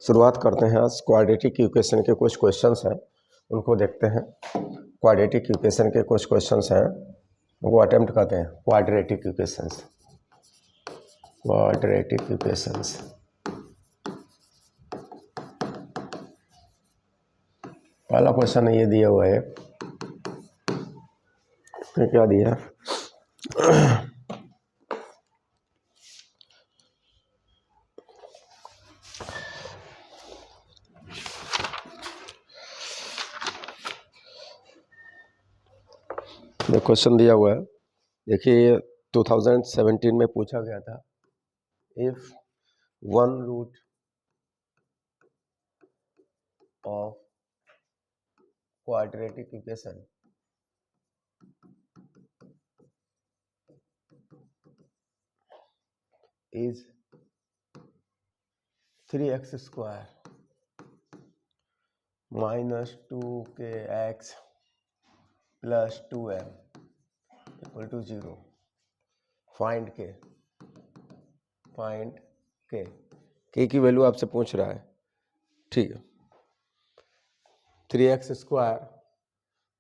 शुरुआत करते हैं। आज क्वाड्रेटिक इक्वेशन के कुछ क्वेश्चंस हैं, उनको देखते हैं। क्वाड्रेटिक इक्वेशन के कुछ क्वेश्चंस हैं, उनको अटेम्प्ट करते हैं। Quadratic equations, quadratic equations. पहला क्वेश्चन ये दिया हुआ है, तो क्या दिया है? क्वेश्चन दिया हुआ है, देखिए 2017 में पूछा गया था। If one root of quadratic equation is 3x square minus 2kx plus 2m equal to 0, find K की वैल्यू आपसे पूछ रहा है। ठीक है, 3x square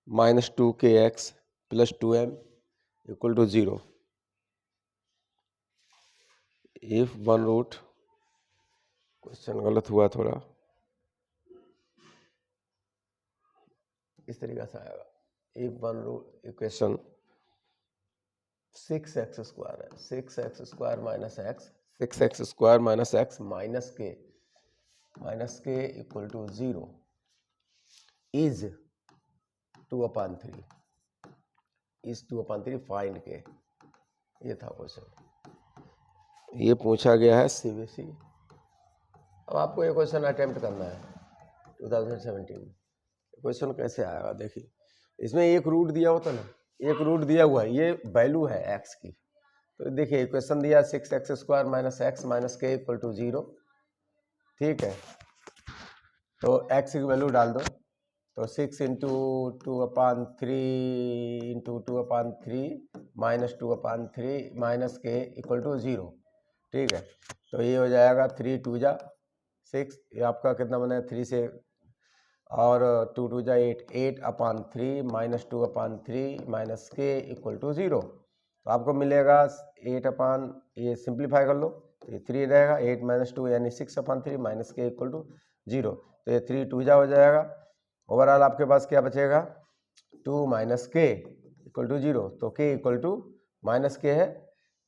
minus 2kx plus 2m equal to 0 if one root, question गलत हुआ थोड़ा, इस तरीके से आएगा। If one root equation 6x square है, 6x square minus x, 6x square minus x minus k equal to 0 is 2/3, is 2/3 find k. ये था क्वेश्चन, ये पूछा गया है सीबीएसई। अब आपको ये क्वेश्चन अटेम्प्ट करना है 2017। क्वेश्चन कैसे आएगा देखिए, इसमें एक रूट दिया होता ना, एक रूट दिया हुआ है, ये वैल्यू है एक्स की। तो देखिए इक्वेशन दिया 6x square minus x minus k equal to 0। ठीक है, तो x की वैल्यू डाल दो, तो 6 into 2/3 into 2/3 minus 2/3 minus k equal to 0। ठीक है, तो ये हो जाएगा 3 2 जा 6, ये आपका कितना बना है 3 से, और 2 2 जा 8, 8/3 minus 2/3 minus k equal to 0। तो आपको मिलेगा 8 ये सिंप्लीफाई कर लो, तो ये 3 रहेगा, 8 माइनस 2 यानी 6/3 माइनस के इक्वल टू 0। तो ये 3 2 जा हो जाएगा। ओवरऑल आपके पास क्या बचेगा, 2 माइनस के इक्वल टू 0। तो के इक्वल टू माइनस के है,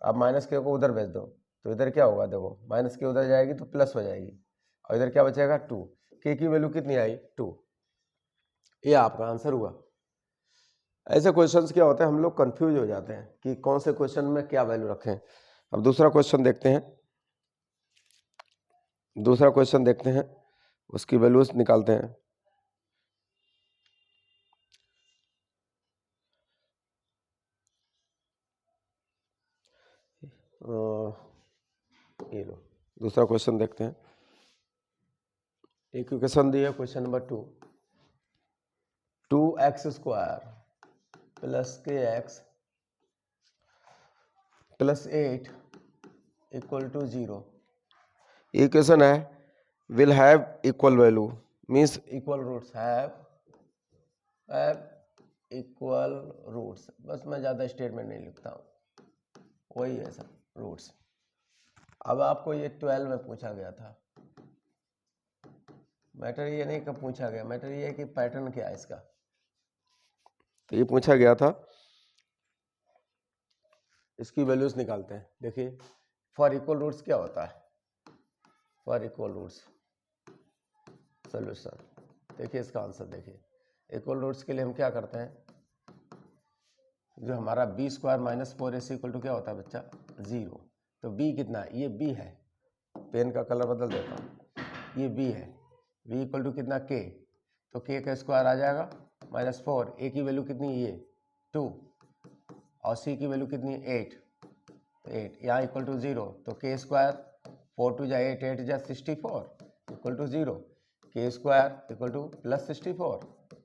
अब माइनस के को उधर भेज दो, तो इधर क्या होगा, देखो माइनस के उधर जाएगी तो प्लस हो जाएगी, और इधर क्या बचेगा 2। के की वैल्यू कितनी आई 2, ये आपका आंसर हुआ। ऐसे क्वेश्चंस क्या होते हैं, हम लोग कंफ्यूज हो जाते हैं कि कौन से क्वेश्चन में क्या वैल्यू रखें। अब दूसरा क्वेश्चन देखते हैं, दूसरा क्वेश्चन देखते हैं, उसकी वैल्यूज निकालते हैं। ये लो दूसरा क्वेश्चन देखते हैं। एक क्वेश्चन दिया question number 2, 2x square plus K X plus 8 equal to 0। ये क्वेश्चन है, will have equal value, means equal roots, have equal roots. बस मैं ज़्यादा स्टेटमेंट नहीं लिखता हूँ, वही है सब रूट्स। अब आपको ये 12 में पूछा गया था। मैटर ये नहीं कब पूछा गया, मैटर ये है कि पैटर्न क्या है इसका। तो ये पूछा गया था, इसकी वैल्यूज निकालते हैं। देखिए फॉर इक्वल रूट्स क्या होता है, फॉर इक्वल रूट्स सोल्यूशन। देखिए इसका आंसर देखिए, इक्वल रूट्स के लिए हम क्या करते हैं, जो हमारा B square minus 4ac equal to क्या होता है बच्चा 0। तो बी कितना है, ये बी है, पेन का कलर बदल देता हूँ, ये बी है, बी इक्वल टू कितना के, तो के का स्क्वायर आ जाएगा -4, ए की वैल्यू कितनी ये 2, और सी की वैल्यू कितनी 8, तो 8 यहाँ इक्वल टू 0। तो के स्क्वायर 4 2 जा 8, 8 जा 64 इक्वल टू 0, के स्क्वायर इक्वल टू प्लस 64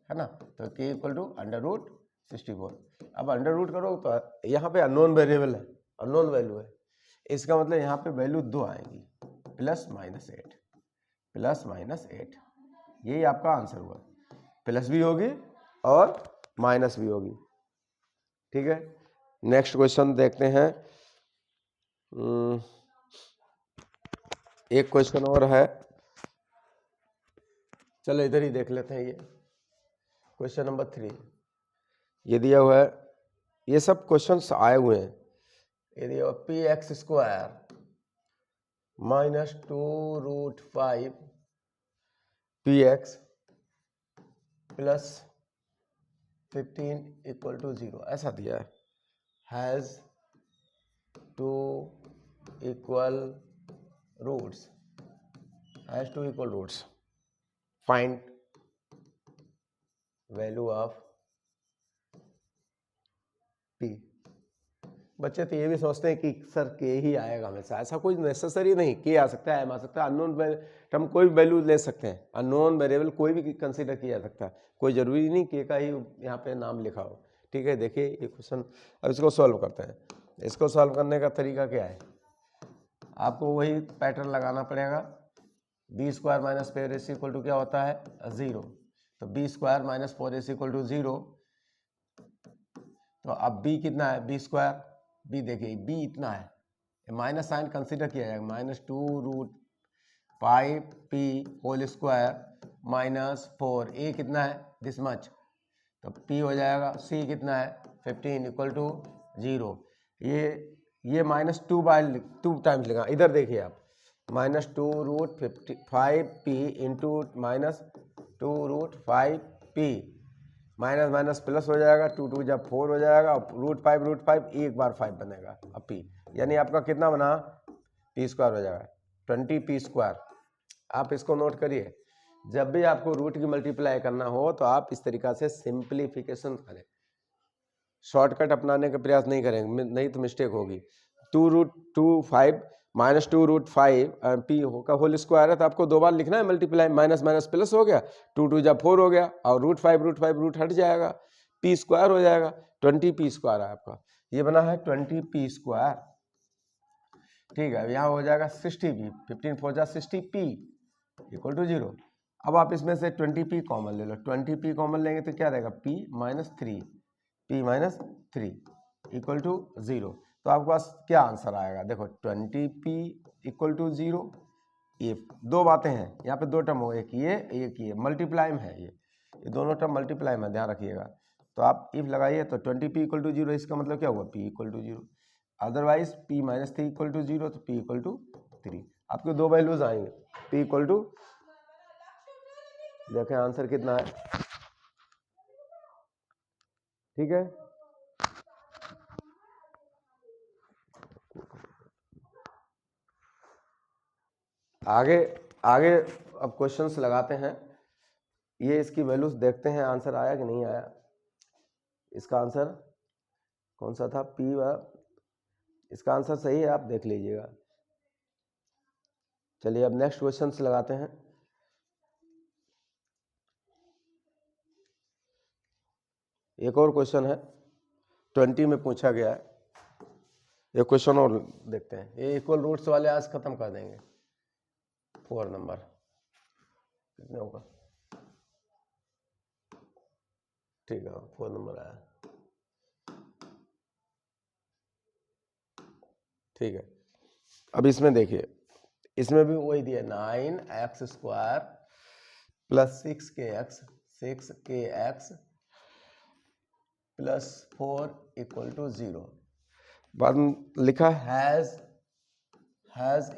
है ना। तो के इक्वल टू √64। अब अंडर रूट करो तो यहाँ पे अननोन वेरिएबल है, अननोन वैल्यू है, इसका मतलब यहाँ पे वैल्यू 2 आएंगी, प्लस -8। प्लस माइनस 8, यही आपका आंसर हुआ। प्लस भी होगी और माइनस भी होगी। ठीक है, नेक्स्ट क्वेश्चन देखते हैं। एक क्वेश्चन और है, चलो इधर ही देख लेते हैं। ये क्वेश्चन नंबर 3 ये दिया हुआ है, ये सब क्वेश्चंस आए हुए हैं। ये दिया हुआ P X square minus 2√5 P X plus 15 equal to 0, ऐसा दिया है। Has 2 equal roots, has 2 equal roots, find value of P. बच्चे तो ये भी सोचते हैं कि सर के ही आएगा हमेशा, ऐसा कोई नेसेसरी नहीं। के आ सकता है, एम आ सकता है, अननोन हम कोई भी वैल्यू ले सकते हैं। अननोन वेरिएबल कोई भी कंसीडर किया जा सकता है, कोई जरूरी नहीं के का ही यहाँ पे नाम लिखा हो। ठीक है, देखिए ये क्वेश्चन, अब इसको सॉल्व करते हैं। इसको सॉल्व करने का तरीका क्या है, आपको वही पैटर्न लगाना पड़ेगा। B square minus 4ac equal to क्या होता है 0, तो B square minus 4ac equal to 0। तो अब b कितना है, बी स्क्वायर, बी देखिए b इतना है, माइनस साइन कंसीडर किया जाएगा, -2√5 p whole square minus 4, a कितना है दिस मच, तो p हो जाएगा, c कितना है 15 इक्वल टू 0। ये -2 टाइम्स लिखा, इधर देखिए आप, -2√5p into -2√5p, minus minus plus हो जाएगा, 2 2 जब 4 हो जाएगा, √5 एक बार 5 बनेगा अब p, यानी आपका कितना बना p स्क्वायर हो जाएगा 20p स्क्वायर। आप इसको नोट करिए, जब भी आपको रूट की मल्टीप्लाई करना हो तो आप इस तरीका से सिंप्लीफिकेशन करें, शॉर्टकट अपनाने का प्रयास नहीं करेंगे, नहीं तो मिस्टेक होगी। 2√5 -2√5 p का होल स्क्वायर है, तो आपको 2 बार लिखना है मल्टीप्लाई, माइनस माइनस प्लस हो गया, 2 2 जब 4 हो गया, और √5 रूट हट जाएगा, p स्क्वायर हो जाएगा, 20p स्क्वायर है आपका, ये बना है 20p स्क्वायर। ठीक है, यहाँ हो जाएगा 60p, 15 4 जा 60p इक्वल टू 0। अब आप इसमें से 20p कॉमन ले लो, 20p कॉमन लेंगे तो क्या रहेगा p - 3 इक्वल टू 0। तो आपके पास क्या आंसर आएगा, देखो 20p इक्वल टू 0। ये दो बातें हैं, यहाँ पे 2 टर्म हो, एक ये मल्टीप्लाई में है, ये दोनों टर्म मल्टीप्लाई में, ध्यान रखिएगा। तो आप इफ लगाइए तो 20p इक्वल टू 0, इसका मतलब क्या हुआ p equal to 0, otherwise p - 3 equal to 0, तो p इक्वल टू 3। आपके 2 वैल्यूज आएंगे, p इक्वल टू, देखें आंसर कितना है। ठीक है, आगे आगे अब क्वेश्चंस लगाते हैं। ये इसकी वैल्यूज देखते हैं, आंसर आया कि नहीं आया। इसका आंसर कौन सा था, p इसका आंसर सही है, आप देख लीजिएगा। चलिए अब नेक्स्ट क्वेश्चंस लगाते हैं। एक और क्वेश्चन है, 20 में पूछा गया है। ये क्वेश्चन और देखते हैं, ये इक्वल रूट्स वाले आज खत्म कर देंगे। 4 नंबर कितने होगा, ठीक है 4 नंबर आया, ठीक है। अब इसमें देखिए, इसमें भी वही दिया 9x square plus 6kx plus 4 equal to 0। बाद में लिखा हैज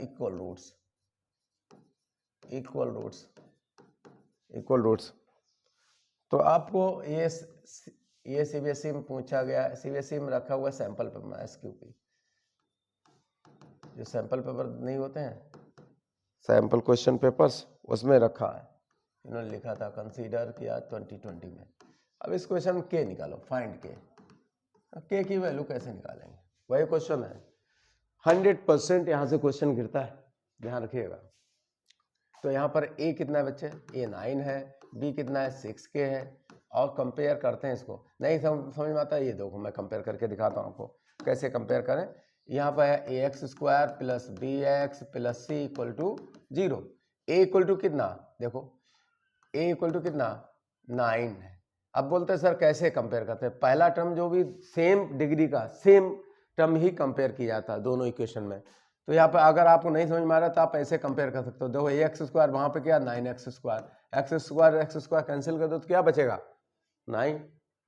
इक्वल रूट्स। तो आपको ये सीबीएसई में पूछा गया, सीबीएसई में रखा हुआ सैंपल पेपर, एसक्यूपी जो सैंपल पेपर नहीं होते हैं, सैंपल क्वेश्चन पेपर्स, उसमें रखा है, इन्होंने लिखा था कंसीडर किया 2020 में। अब इस क्वेश्चन में के निकालो, फाइंड के की वैल्यू कैसे निकालेंगे, वही क्वेश्चन है। 100% यहाँ से क्वेश्चन गिरता है, ध्यान रखिएगा। तो यहाँ पर a कितना है बच्चे, a 9 है, b कितना है 6k है, और कंपेयर करते हैं इसको। नहीं समझ में आता है, ये देखो मैं कंपेयर करके दिखाता हूँ आपको कैसे कंपेयर करें। यहाँ पर है ax square plus bx plus c equal to 0। A equal to कितना, देखो ए इक्वल टू कितना 9 है। अब बोलते हैं सर कैसे कंपेयर करते हैं, पहला टर्म जो भी सेम डिग्री का सेम टर्म ही कंपेयर किया जाता है दोनों इक्वेशन में। तो यहाँ पे अगर आपको नहीं समझ में आ रहा तो आप ऐसे कंपेयर कर सकते हो, देखो ए एक्स स्क्वायर वहाँ पे क्या 9x square, x square cancel कर दो तो क्या बचेगा 9।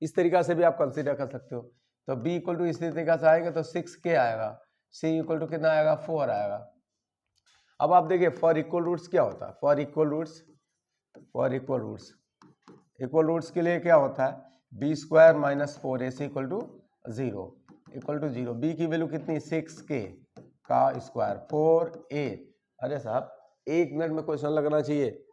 इस तरीका से भी आप कंसिडर कर सकते हो। तो b इक्वल टू इसी तरीका से आएगा तो 6k आएगा, c इक्वल टू कितना आएगा 4 आएगा। अब आप देखिए फॉर इक्वल रूट्स क्या होता है, फॉर इक्वल रूट्स के लिए क्या होता है B square minus 4ac equal to 0 B की वैल्यू कितनी 6k का स्क्वायर 4a। अरे साहब 1 मिनट में क्वेश्चन लगना चाहिए,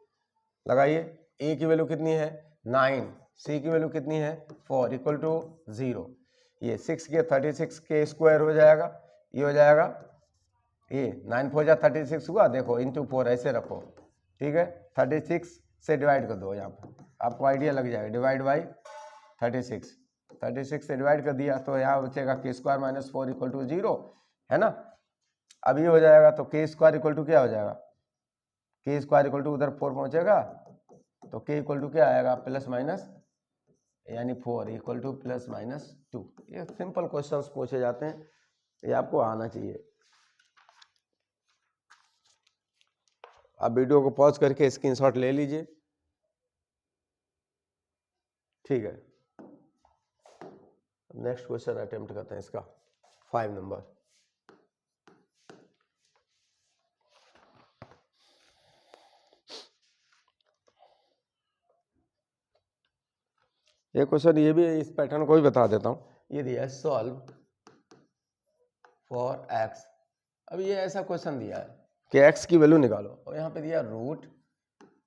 लगाइए। a की वैल्यू कितनी है 9, c की वैल्यू कितनी है 4 इक्वल टू 0। ये 6 के 36k स्क्वायर हो जाएगा, ये हो जाएगा ये 9 4 जा 36 हुआ, देखो इंटू 4 ऐसे रखो, ठीक है। 36 से डिवाइड कर दो, यहाँ पर आपको आइडिया लग जाएगा, डिवाइड बाई 36 से डिवाइड कर दिया तो यहाँ बचेगा k square minus 4 equal to 0, है ना। अब ये हो जाएगा तो k स्क्वायर इक्वल टू क्या हो जाएगा, k स्क्वायर इक्वल टू उधर 4 पहुंचेगा तो k इक्वल टू क्या आएगा प्लस माइनस, यानी 4 इक्वल टू प्लस माइनस 2। ये सिंपल क्वेश्चंस पूछे जाते हैं, ये आपको आना चाहिए। आप वीडियो को पॉज करके स्क्रीनशॉट ले लीजिए, ठीक है। नेक्स्ट क्वेश्चन अटेम्प्ट करते हैं, इसका 5 नंबर। ये क्वेश्चन ये भी इस पैटर्न को भी बता देता हूं। ये दिया है सॉल्व फॉर x। अब ये ऐसा क्वेश्चन दिया है कि x की वैल्यू निकालो और यहाँ पे दिया रूट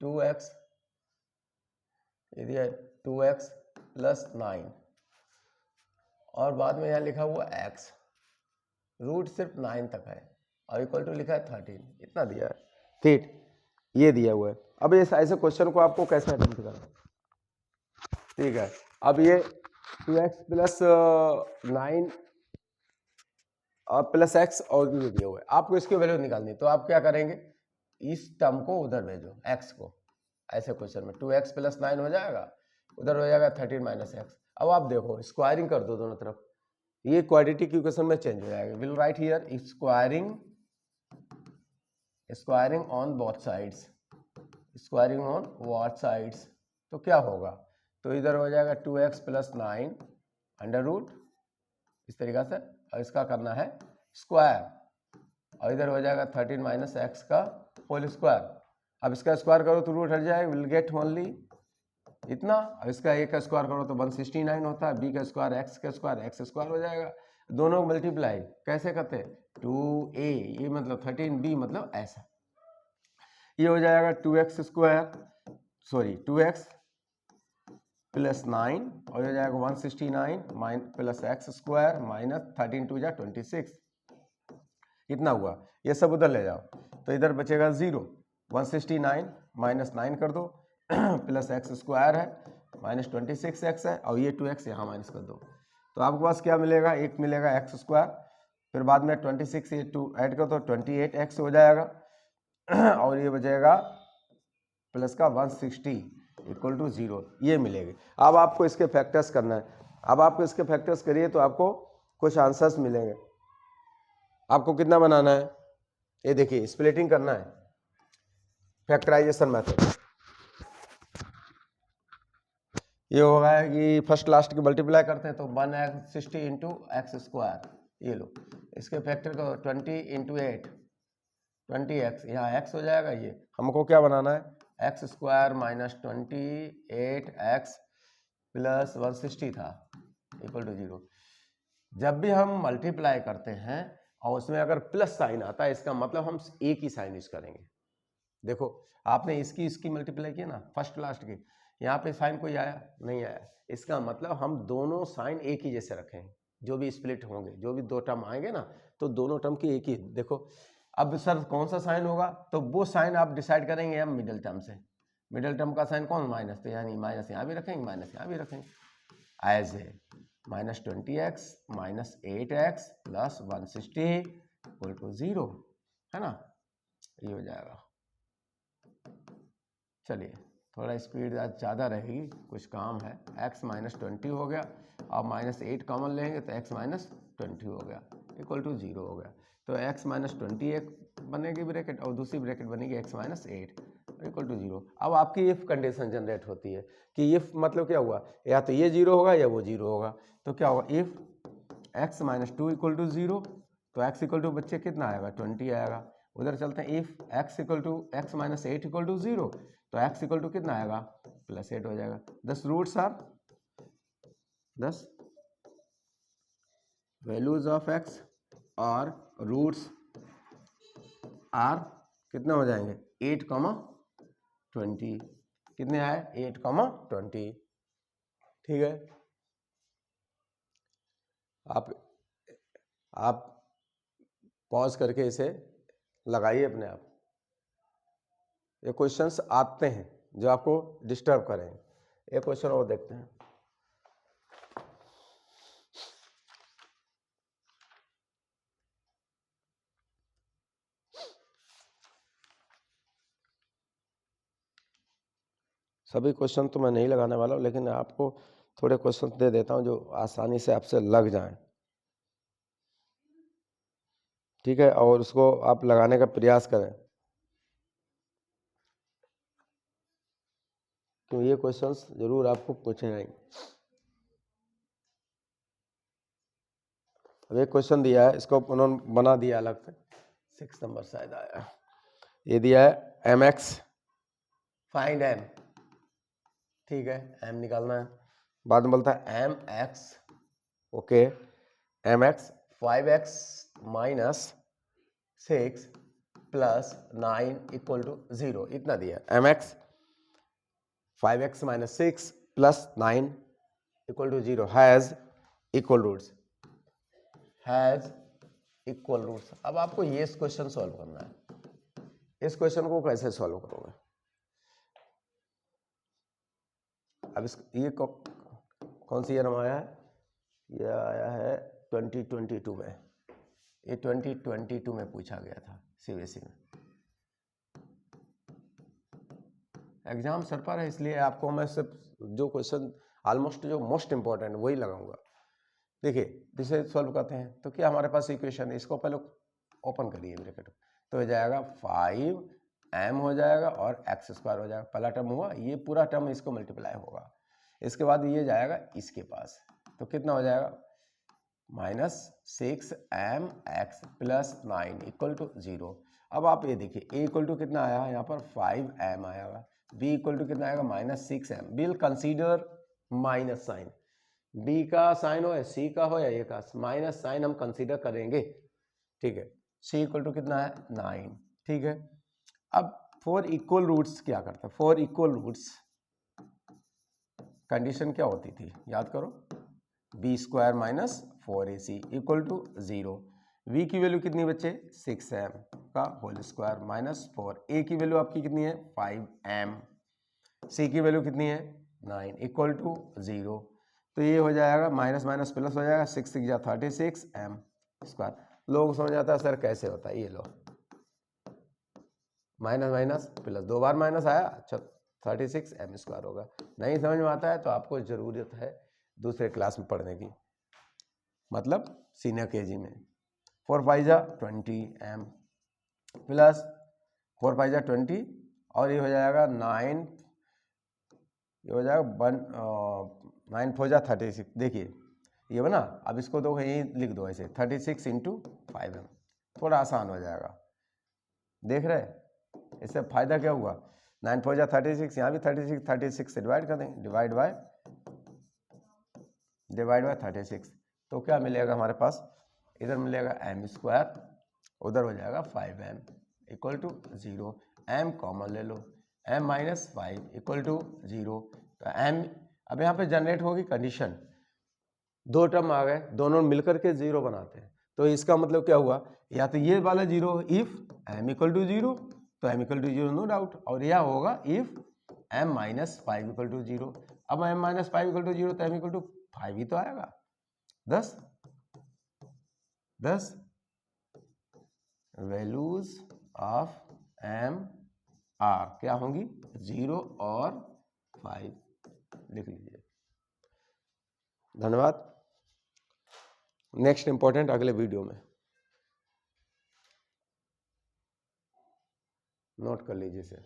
2x, ये दिया 2x प्लस 9 और बाद में यहाँ लिखा हुआ x, रूट सिर्फ 9 तक है और इक्वल टू लिखा है 13, इतना दिया है, ठीक। ये दिया हुआ है। अब इस ऐसे क्वेश्चन को आपको कैसे अटेम्प्ट करना, ठीक है। अब ये 2x प्लस 9 और प्लस x और ये दिया हुआ है, आपको इसकी वैल्यू निकालनी, तो आप क्या करेंगे इस टर्म को उधर भेजो x को, ऐसे क्वेश्चन में 2x प्लस 9 हो जाएगा, उधर हो जाएगा 13 माइनस x। अब आप देखो स्क्वायरिंग कर दो दोनों तरफ, ये क्वाड्रेटिक इक्वेशन में चेंज हो जाएगा। Will write here squaring on both sides, squaring on both sides, तो क्या होगा, तो इधर हो जाएगा 2x प्लस 9 अंडर रूट इस तरीका से, और इसका करना है स्क्वायर, और इधर हो जाएगा 13 माइनस एक्स का होल स्क्वायर। अब इसका स्क्वायर करो तो रूट हट जाएगा, विल गेट ओनली इतना, और इसका a का स्क्वायर करो तो 169 होता है, b का स्क्वायर एक्स स्क्वायर हो जाएगा। दोनों मल्टीप्लाई कैसे करते हैं 2a, ये मतलब 13b मतलब ऐसा, ये हो जाएगा 2x square sorry 2x plus 9 और हो जाएगा 169 प्लस एक्स स्क्वायर माइनस 13 2 जा 26, इतना हुआ। ये सब उधर ले जाओ तो इधर बचेगा 0, 169 माइनस 9 कर दो प्लस एक्स स्क्वायर है माइनस 26 एक्स है, और ये 2x यहाँ माइनस कर दो, तो आपके पास क्या मिलेगा, एक मिलेगा एक्स स्क्वायर, फिर बाद में 26 ये 2 ऐड कर दो 28x हो जाएगा और ये बचेगा प्लस का 160 इक्वल टू 0, ये मिलेगी। अब आपको इसके फैक्टर्स करना है, अब आपको इसके फैक्टर्स करिए तो आपको कुछ आंसर्स मिलेंगे। आपको कितना बनाना है, ये देखिए स्प्लिटिंग करना है, फैक्टराइजेशन मेथड। ये होगा कि फर्स्ट लास्ट की मल्टीप्लाई करते हैं तो 160 इंटू एक्स स्क्वायर, ये लो इसके फैक्टर को 20 इंटू 8 20x, यहाँ x हो जाएगा, ये हमको क्या बनाना है x square minus 28x plus 160 था इक्वल टू 0। जब भी हम मल्टीप्लाई करते हैं और उसमें अगर प्लस साइन आता है इसका मतलब हम एक ही साइन यूज करेंगे। देखो आपने इसकी मल्टीप्लाई किया ना फर्स्ट लास्ट की, यहाँ पे साइन कोई आया नहीं आया, इसका मतलब हम दोनों साइन एक ही जैसे रखेंगे, जो भी स्प्लिट होंगे जो भी दो टर्म आएंगे ना तो दोनों टर्म की एक ही। देखो अब सर कौन सा साइन होगा, तो वो साइन आप डिसाइड करेंगे हम मिडिल टर्म से, मिडिल टर्म का साइन कौन माइनस, तो यानी माइनस यहाँ भी रखेंगे माइनस यहाँ भी रखेंगे, as a minus 20x minus 8x plus 160 equal to 0, है ना, ये हो जाएगा। चलिए थोड़ा स्पीड आज ज़्यादा रहेगी, कुछ काम है। x माइनस 20 हो गया, अब -8 कॉमन लेंगे तो x माइनस 20 हो गया इक्वल टू 0 हो गया। तो x माइनस 20 एक बनेगी ब्रैकेट और दूसरी ब्रैकेट बनेगी x माइनस 8 इक्वल टू 0। अब आपकी इफ़ कंडीशन जनरेट होती है कि इफ़ मतलब क्या हुआ, या तो ये 0 होगा या वो 0 होगा। तो क्या होगा, if x minus 2 equal to 0, तो x इक्वल टू बच्चे कितना आएगा, 20 आएगा। उधर चलते हैं, if x equal to x minus 8 equal to 0, तो x इक्वल टू कितना आएगा, +8 हो जाएगा। 10 roots are 10 values of x और रूट्स आर कितने हो जाएंगे, 8, 20। कितने आए, 8, 20। ठीक है, आप पॉज करके इसे लगाइए अपने आप। ये क्वेश्चंस आते हैं जो आपको डिस्टर्ब करेंगे। एक क्वेश्चन और देखते हैं। सभी क्वेश्चन तो मैं नहीं लगाने वाला हूँ, लेकिन आपको थोड़े क्वेश्चन दे देता हूँ जो आसानी से आपसे लग जाएं। ठीक है, और उसको आप लगाने का प्रयास करें, क्यों ये क्वेश्चंस जरूर आपको पूछे जाएंगे। अब एक क्वेश्चन दिया है, इसको उन्होंने बना दिया अलग से, 6 नंबर शायद आया। ये दिया है mx फाइंड m, ठीक है, m निकालना है। बाद में बोलता है mx, okay, mx 5x minus 6 plus 9 equal to 0, इतना दिया। mx 5x minus 6 plus 9 equal to 0 has equal roots, has equal roots. अब आपको ये क्वेश्चन सॉल्व करना है। इस क्वेश्चन को कैसे सॉल्व करोगे, अब इस ये कौन सी ईयर में आया है, ये आया है 2022 में। ये 2022 में पूछा गया था सीबीएसई में। एग्जाम सर पर है, इसलिए आपको मैं सिर्फ जो क्वेश्चन ऑलमोस्ट जो मोस्ट इंपॉर्टेंट वही लगाऊंगा। देखिए जिसे सॉल्व करते हैं, तो क्या हमारे पास इक्वेशन है, इसको पहले ओपन करिए ब्रैकेट, तो हो जाएगा 5m हो जाएगा और x² हो जाएगा। पहला टर्म हुआ, ये पूरा टर्म इसको मल्टीप्लाई होगा, इसके बाद ये जाएगा इसके पास, तो कितना हो जाएगा, -6mx प्लस 9 इक्वल टू 0। अब आप ये देखिए, a इक्वल टू कितना आया यहाँ पर 5m आएगा, b इक्वल टू कितना आएगा -6m। Will consider minus sign, b का साइन हो या c का हो या a का, माइनस साइन हम कंसीडर करेंगे, ठीक है। c इक्वल टू कितना है 9, ठीक है। अब फॉर इक्वल रूट्स क्या करता है, फॉर इक्वल रूट्स कंडीशन क्या होती थी, याद करो, b² minus 4ac equal to 0। v की वैल्यू कितनी बच्चे, 6m का होल स्क्वायर माइनस 4, a की वैल्यू आपकी कितनी है 5m, c की वैल्यू कितनी है 9 इक्वल टू 0। तो ये हो जाएगा माइनस माइनस प्लस हो जाएगा, 6 6 जा 36 m स्क्वायर। लोग समझ आता है सर कैसे होता है, ये लो माइनस माइनस प्लस, 2 बार माइनस आया, अच्छा 36 m² होगा। नहीं समझ में आता है तो आपको ज़रूरत है दूसरे क्लास में पढ़ने की, मतलब सीनियर केजी में। 4 5 जा 20m प्लस 4 5 जा 20, और ये हो जाएगा 9, ये हो जाएगा 9 4 जा 36। देखिए ये बना, अब इसको तो यही लिख दो ऐसे, 36 × 5m, थोड़ा आसान हो जाएगा। देख रहे, इससे फायदा क्या हुआ, 9 4 जा 36, यहाँ भी 36 से डिवाइड कर देंगे, डिवाइड बाय 36, तो क्या मिलेगा हमारे पास, इधर मिलेगा m², उधर हो जाएगा 5m equal to 0। m common ले लो, m माइनस 5 इक्वल टू 0। तो m अब यहाँ पे जनरेट होगी कंडीशन, दो टर्म आ गए, दोनों मिलकर के 0 बनाते हैं, तो इसका मतलब क्या हुआ, या तो ये वाला 0 इफ m इक्वल टू 0, तो m equal to 0 no doubt, और यह होगा if m minus 5 equal to 0। अब m माइनस 5 इक्वल टू 0, तो m इक्वल टू 5 ही तो आएगा। 10 वैल्यूज ऑफ m आर क्या होंगी 0 और 5 लिख लीजिए। धन्यवाद। नेक्स्ट इंपॉर्टेंट अगले वीडियो में, नोट कर लीजिए इसे।